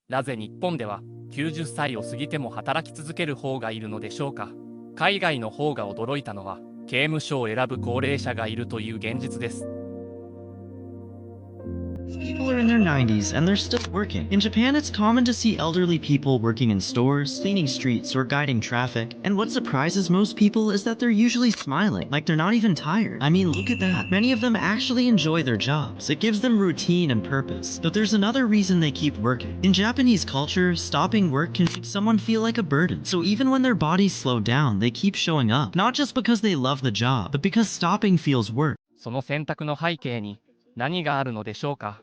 なぜ日本では90歳を過ぎても働き続ける方がいるのでしょうか。海外の方が驚いたのは、刑務所を選ぶ高齢者がいるという現実です。People are in their 90s and they're still working. In Japan, it's common to see elderly people working in stores, cleaning streets, or guiding traffic. And what surprises most people is that they're usually smiling, like they're not even tired. I mean, look at that. Many of them actually enjoy their jobs. It gives them routine and purpose. But there's another reason they keep working. In Japanese culture, stopping work can make someone feel like a burden. So even when their bodies slow down, they keep showing up. Not just because they love the job, but because stopping feels work. その選択の背景に何があるのでしょうか。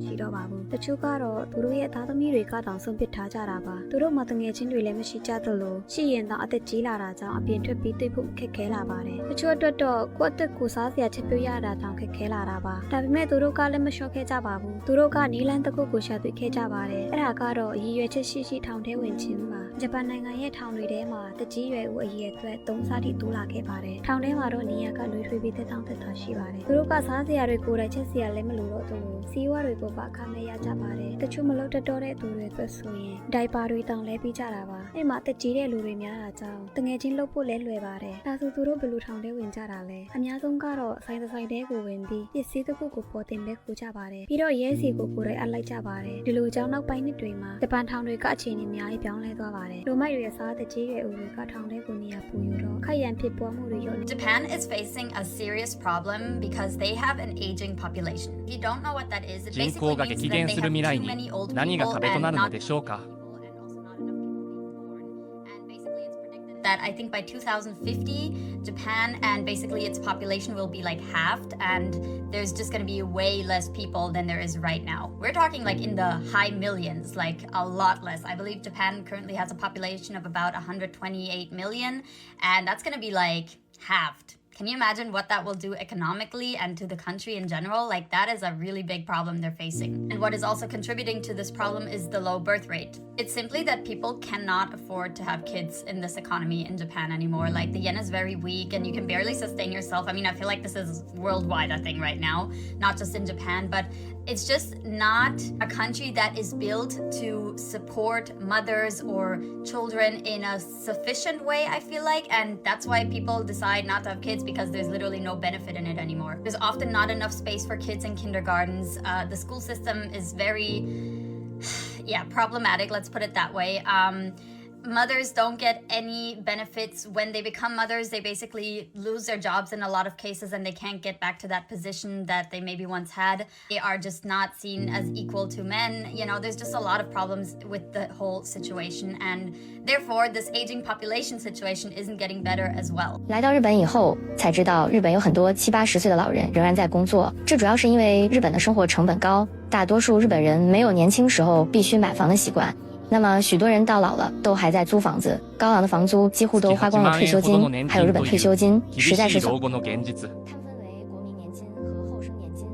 ရှိတော့ပါဘူးတချို့ကတော့သူတို့ရဲ့သားသမီးတွေကတောင်ဆုံးပစ်ထားကြတာပါသူတို့မှတငယ်ချင်းတွေလည်းမရှိကြသလိုရှိရင်တော့အသက်ကြီးလာတာကြောင့်အပြင်ထွက်ပြီးတွေ့ဖို့ခက်ခဲလာပါတယ်တချို့အတွက်တော့ကိုယ့်အသက်ကိုစားစရာချက်ပြုတ်ရတာတောင်ခက်ခဲလာတာပါဒါပေမဲ့သူတို့ကလည်းမလျှော့ခဲ့ကြပါဘူးသူတို့ကနီလန်းတစ်ခုကိုရှာတွေ့ခဲ့ကြပါတယ်အဲ့ဒါကတော့အရည်ရွယ်ချက်ရှိထောင်ထဲဝင်ခြင်းပါဂျပန်နိုင်ငံရဲ့ထောင်တွေထဲမှာတကြီးရွယ်ဦးအရည်အတွက်3ဆတိတိုးလာခဲ့ပါတယ်ထောင်ထဲမှာတော့နေရာကလွေထွေးပြီးတက်တောင့်တက်တာရှိပါတယ်သူတို့ကစားစရာတွေကိုယ်တိုင်ချက်စရာလည်းမလိုတော့သူစီးပွားတွေကိုပါအခမဲ့ရကြပါတယ်တချို့မလုပ်တတ်တော့တဲ့သူတွေအတွက်ဆိုရင်ဒိုင်ပါတွေတောင်လဲပြီးကြတာပါအဲ့မှာတက်ကြီးတဲ့လူတွေများတာကြောင့်တငယ်ချင်းလုပ်ဖို့လဲလွယ်ပါတယ်ဒါဆိုသူတို့ဘယ်လိုထောင်ထဲဝင်ကြတာလဲအများဆုံးကတော့ဆိုင်တဲကိုဝင်ပြီးပစ္စည်းတစ်ခုကိုပေါ်တင်ပဲခိုးကြပါတယ်ပြီးတော့ရဲစီကိုကိုယ်တိုင်အပ်လိုက်ကြပါတယ်ဒီလိုကြောင့်နောက်ပိုင်းနှစ်တွေမှာဂျပန်ထောင်တွေကအခြေအနေအများကြီးပြောင်းလဲသွားပါတယ်လူမိုက်တွေရဲ့စားတက်ကြီးရဲ့ဦးတွေကထောင်ထဲကိုနေရာပူယူတော့ခိုက်ရန်ဖြစ်ပွားမှုတွေရော Japan is facing a serious problem because they have an aging population. If you don't know what that is, it 人口が激減する未来に何が壁となるのでしょうか。that I think by 2050, Japan and basically its population will be like halved, and there's just going to be way less people than there is right now. We're talking like in the high millions, like a lot less. I believe Japan currently has a population of about 128 million, and that's going to be like halved. Can you imagine what that will do economically and to the country in general? Like, that is a really big problem they're facing. And what is also contributing to this problem is the low birth rate. It's simply that people cannot afford to have kids in this economy in Japan anymore. Like, the yen is very weak and you can barely sustain yourself. I mean, I feel like this is worldwide a thing right now, not just in Japan, but it's just not a country that is built to support mothers or children in a sufficient way, I feel like. And that's why people decide not to have kids, because there's literally no benefit in it anymore. There's often not enough space for kids in kindergartens. The school system is very, problematic, let's put it that way. Mothers don't get any benefits when they become mothers. They basically lose their jobs in a lot of cases, and they can't get back to that position that they maybe once had. They are just not seen as equal to men. You know, there's just a lot of problems with the whole situation, and therefore this aging population situation isn't getting better as well. 来到日本以后才知道，日本有很多70、80岁的老人仍然在工作，这主要是因为日本的生活成本高，大多数日本人没有年轻时候必须买房的习惯。那么许多人到老了都还在租房子，高昂的房租几乎都花光了退休金，还有日本退休金实在是小。看分为国民年金和后生年金，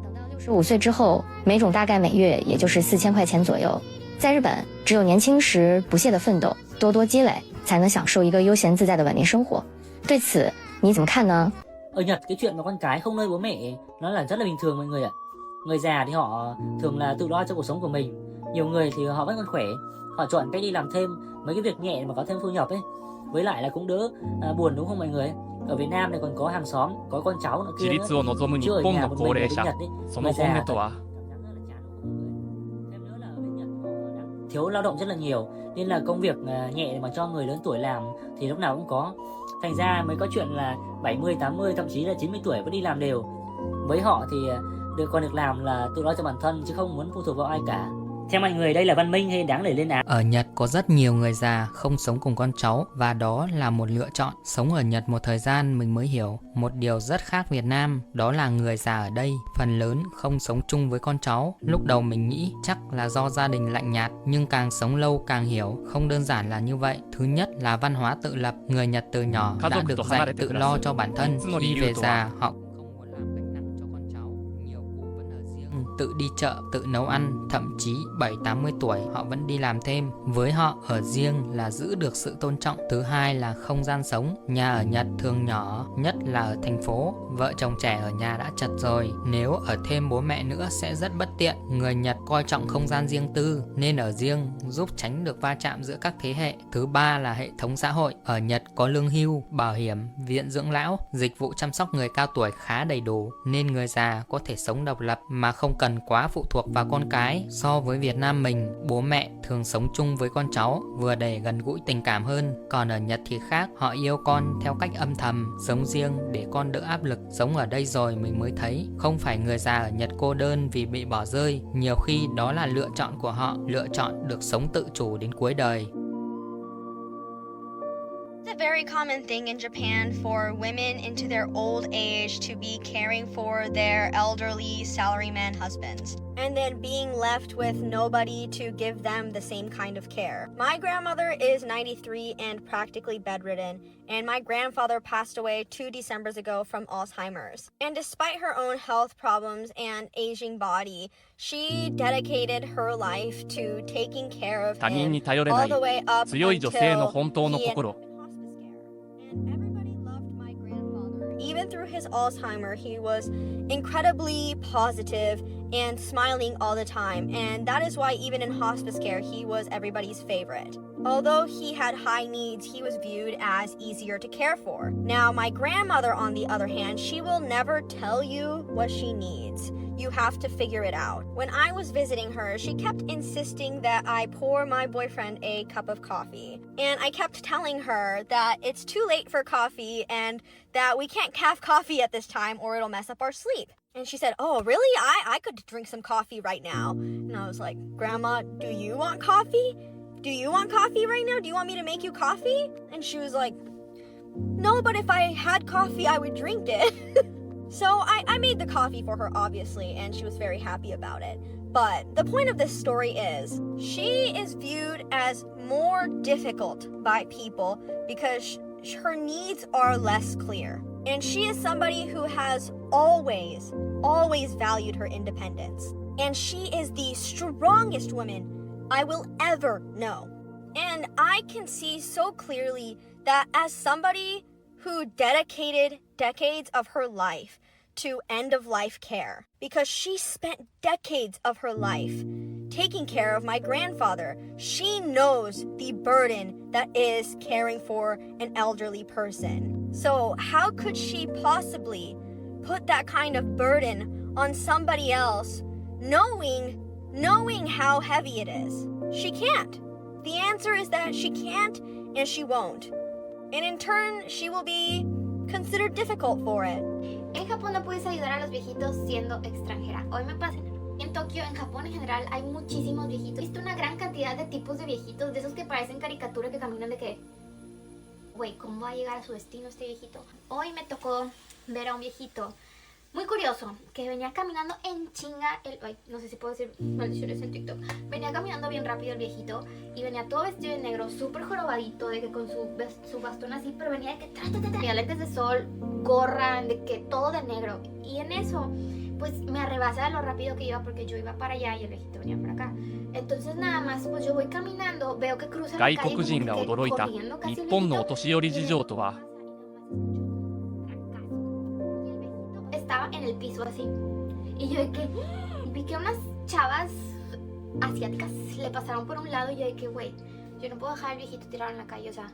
等到65岁之后，每种大概每月也就是4000块钱左右。在日本，只有年轻时不懈的奋斗，多多积累，才能享受一个悠闲自在的晚年生活。对此你怎么看呢？ Ở Nhật, cái chuyện mà con cái không nơi bố mẹ nó là rất là bình thường mọi người ạ. Người già thì họ thường là tự lo cho cuộc sống của mình. Nhiều người thì họ vẫn còn khỏe, họ chọn cách đi làm thêm mấy cái việc nhẹ mà có thêm thu nhập ấy, với lại là cũng đỡ buồn, đúng không mọi người? Ở Việt Nam này còn có hàng xóm, có con cháu nữa kia nữa, chứ ở nhà một mình ở bên Nhật ấy, người già thêm nữa là ở bên Nhật họ thiếu lao động rất là nhiều, nên là công việc nhẹ mà cho người lớn tuổi làm thì lúc nào cũng có. Thành ra mới có chuyện là 70, 80, thậm chí là 90 tuổi vẫn đi làm đều. Với họ thì còn được làm là tự lo cho bản thân, chứ không muốn phụ thuộc vào ai cả. Theo mọi người, đây là văn minh hay đáng để lên án? Ở Nhật có rất nhiều người già không sống cùng con cháu, và đó là một lựa chọn. Sống ở Nhật một thời gian mình mới hiểu một điều rất khác Việt Nam, đó là người già ở đây phần lớn không sống chung với con cháu. Lúc đầu mình nghĩ chắc là do gia đình lạnh nhạt, nhưng càng sống lâu càng hiểu không đơn giản là như vậy. Thứ nhất là văn hóa tự lập, người Nhật từ nhỏ đã được dạy tự lo cho bản thân. Khi về già họ tự đi chợ, tự nấu ăn, thậm chí 7-80 tuổi họ vẫn đi làm thêm. Với họ, ở riêng là giữ được sự tôn trọng. Thứ hai là không gian sống. Nhà ở Nhật thường nhỏ, nhất là ở thành phố. Vợ chồng trẻ ở nhà đã chật rồi, nếu ở thêm bố mẹ nữa sẽ rất bất tiện. Người Nhật coi trọng không gian riêng tư nên ở riêng giúp tránh được va chạm giữa các thế hệ. Thứ ba là hệ thống xã hội. Ở Nhật có lương hưu, bảo hiểm, viện dưỡng lão, dịch vụ chăm sóc người cao tuổi khá đầy đủ nên người già có thể sống độc lập mà không cần quá phụ thuộc vào con cái. So với Việt Nam mình, bố mẹ thường sống chung với con cháu vừa để gần gũi tình cảm hơn. Còn ở Nhật thì khác, họ yêu con theo cách âm thầm, sống riêng để con đỡ áp lực. Sống ở đây rồi mình mới thấy không phải người già ở Nhật cô đơn vì bị bỏ rơi, nhiều khi đó là lựa chọn của họ, lựa chọn được sống tự chủ đến cuối đời. It's a very common thing in Japan for women into their old age to be caring for their elderly salaryman husbands, and then being left with nobody to give them the same kind of care. My grandmother is 93 and practically bedridden, and my grandfather passed away 2 Decembers ago from Alzheimer's. And despite her own health problems and aging body, she dedicated her life to taking care of 他人に him 頼れな all い the way up 強い女性の until 本当の he 心。 and everybody loved my grandfather. Even through his Alzheimer, he was incredibly positive and smiling all the time, and that is why even in hospice care, he was everybody's favorite. Although he had high needs, he was viewed as easier to care for. Now, my grandmother, on the other hand, she will never tell you what she needs. You have to figure it out. When I was visiting her, she kept insisting that I pour my boyfriend a cup of coffee. And I kept telling her that it's too late for coffee and that we can't have coffee at this time or it'll mess up our sleep. And she said, "Oh, really? I could drink some coffee right now." And I was like, "Grandma, do you want coffee? Do you want coffee right now? Do you want me to make you coffee?" And she was like, "No, but if I had coffee, I would drink it." So I made the coffee for her, obviously, and she was very happy about it. But the point of this story is, she is viewed as more difficult by people because her needs are less clear. And she is somebody who has always valued her independence. And she is the strongest woman I will ever know. And I can see so clearly that as somebody who dedicated decades of her life to end-of-life care, because she spent decades of her life taking care of my grandfather. She knows the burden that is caring for an elderly person. So how could she possibly put that kind of burden on somebody else, knowing how heavy it is? She can't. The answer is that she can't and she won't. And in turn, she will be considered difficult for it. En Japón no puedes ayudar a los viejitos siendo extranjera. Hoy me pasa en Tokio, en Japón en general, hay muchísimos viejitos. He visto una gran cantidad de tipos de viejitos, de esos que parecen caricatura, que caminan de que, güey, ¿cómo va a llegar a su destino este viejito? Hoy me tocó ver a un viejito muy curioso, que venía caminando en chinga, no sé si puedo decir maldiciones en TikTok, venía caminando bien rápido el viejito, y venía todo vestido de negro, súper jorobadito, de que con su bastón así, pero venía de que tenía lentes de sol, gorra, de que todo de negro, y en eso, pues me arrebasa de lo rápido que iba, porque yo iba para allá y el viejito venía para acá. Entonces nada más, pues yo voy caminando, veo que cruza la calle, 外国人が驚いた日本のお年寄り事情とは。 Estaba en el piso así, y yo de que vi que unas chavas asiáticas le pasaron por un lado, y yo de que, güey, yo no puedo dejar al viejito tirado en la calle, o sea,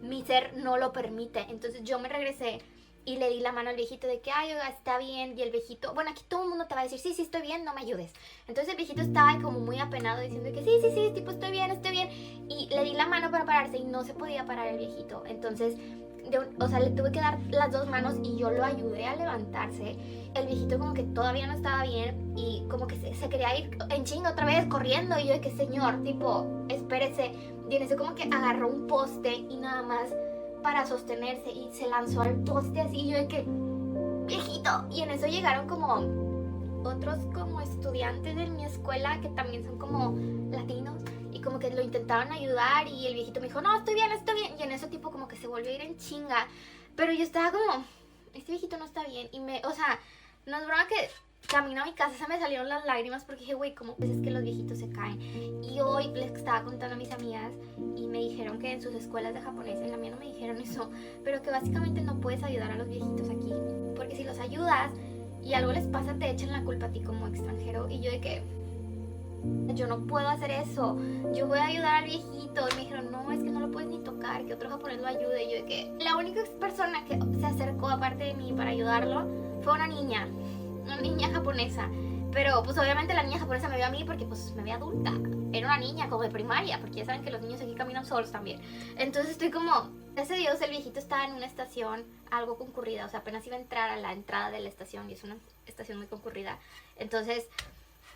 mi ser no lo permite. Entonces yo me regresé y le di la mano al viejito de que, ay, oiga, está bien. Y el viejito, bueno, aquí todo el mundo te va a decir, sí, estoy bien, no me ayudes. Entonces el viejito estaba como muy apenado diciendo que sí, tipo, estoy bien. Y le di la mano para pararse y no se podía parar el viejito. Entonces, le tuve que dar las dos manos y yo lo ayudé a levantarse. El viejito como que todavía no estaba bien y como que se quería ir en chinga otra vez corriendo. Y yo de que, señor, tipo, espérese. Y en eso como que agarró un poste y nada más para sostenerse y se lanzó al poste así, y yo de que, viejito. Y en eso llegaron como otros como estudiantes de mi escuela que también son como latinos, y como que lo intentaron ayudar, y el viejito me dijo, no, estoy bien. Y en eso tipo como que se volvió a ir en chinga, pero yo estaba como, este viejito no está bien. Y no es broma que camino a mi casa se me salieron las lágrimas porque dije, güey, ¿cómo es que los viejitos se caen? Y hoy les estaba contando a mis amigas y me dijeron que en sus escuelas de japonés, en la mía no me dijeron eso, pero que básicamente no puedes ayudar a los viejitos aquí, porque si los ayudas y algo les pasa te echan la culpa a ti como extranjero. Y yo de que yo no puedo hacer eso, yo voy a ayudar al viejito. Y me dijeron, no, es que no lo puedes ni tocar, que otro japonés lo ayude. Y yo de que la única persona que se acercó aparte de mí para ayudarlo fue una niña japonesa. Pero pues obviamente la niña japonesa me vio a mí porque pues me ve adulta. Era una niña como de primaria, porque ya saben que los niños aquí caminan solos también. Entonces estoy como, gracias a Dios el viejito estaba en una estación algo concurrida, o sea, apenas iba a entrar a la entrada de la estación y es una estación muy concurrida. Entonces,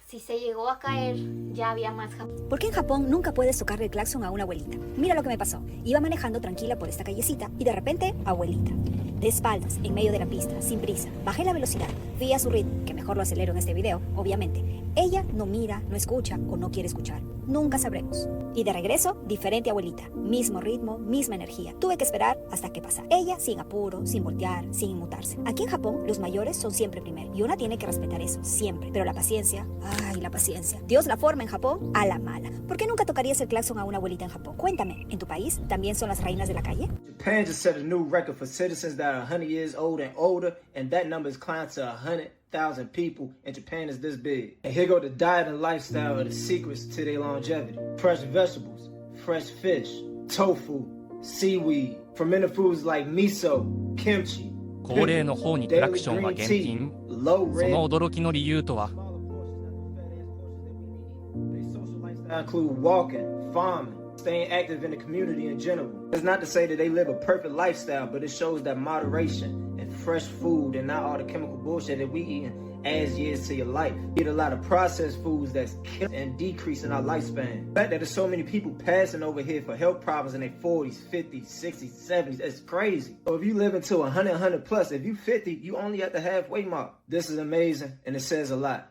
si se llegó a caer, ya había más japoneses. ¿Por qué en Japón nunca puedes tocarle el claxon a una abuelita? Mira lo que me pasó. Iba manejando tranquila por esta callecita y de repente, abuelita. De espaldas, en medio de la pista, sin prisa. Bajé la velocidad, fui a su ritmo, que mejor lo acelero en este video, obviamente. Ella no mira, no escucha o no quiere escuchar. Nunca sabremos. Y de regreso, diferente abuelita. Mismo ritmo, misma energía. Tuve que esperar hasta que pasara. Ella sin apuro, sin voltear, sin inmutarse. Aquí en Japón, los mayores son siempre primero. Y una tiene que respetar eso, siempre. Pero la paciencia, ay, la paciencia. Dios la forma en Japón a la mala. ¿Por qué nunca tocarías el claxon a una abuelita en Japón? Cuéntame, ¿en tu país también son las reinas de la calle? Japan just set a new record for citizens that are 100 years old and older, and that number is climbed to 100,000 people, and Japan is this big. And here go the diet and lifestyle of the secrets to their longevity. Fresh vegetables, fresh fish, tofu, seaweed, fermented foods like miso, kimchi. 高齢の方にクラクションは厳禁。その驚きの理由とは。 Their social lifestyle include walking, farming, staying active in the community in general. It's not to say that they live a perfect lifestyle, but it shows that moderation and fresh food and not all the chemical bullshit that we eat adds years to your life. We eat a lot of processed foods that's killing and decreasing our lifespan. The fact that there's so many people passing over here for health problems in their 40s, 50s, 60s, 70s, it's crazy. So if you live into 100 plus, if you 50, you only at the halfway mark. This is amazing and it says a lot.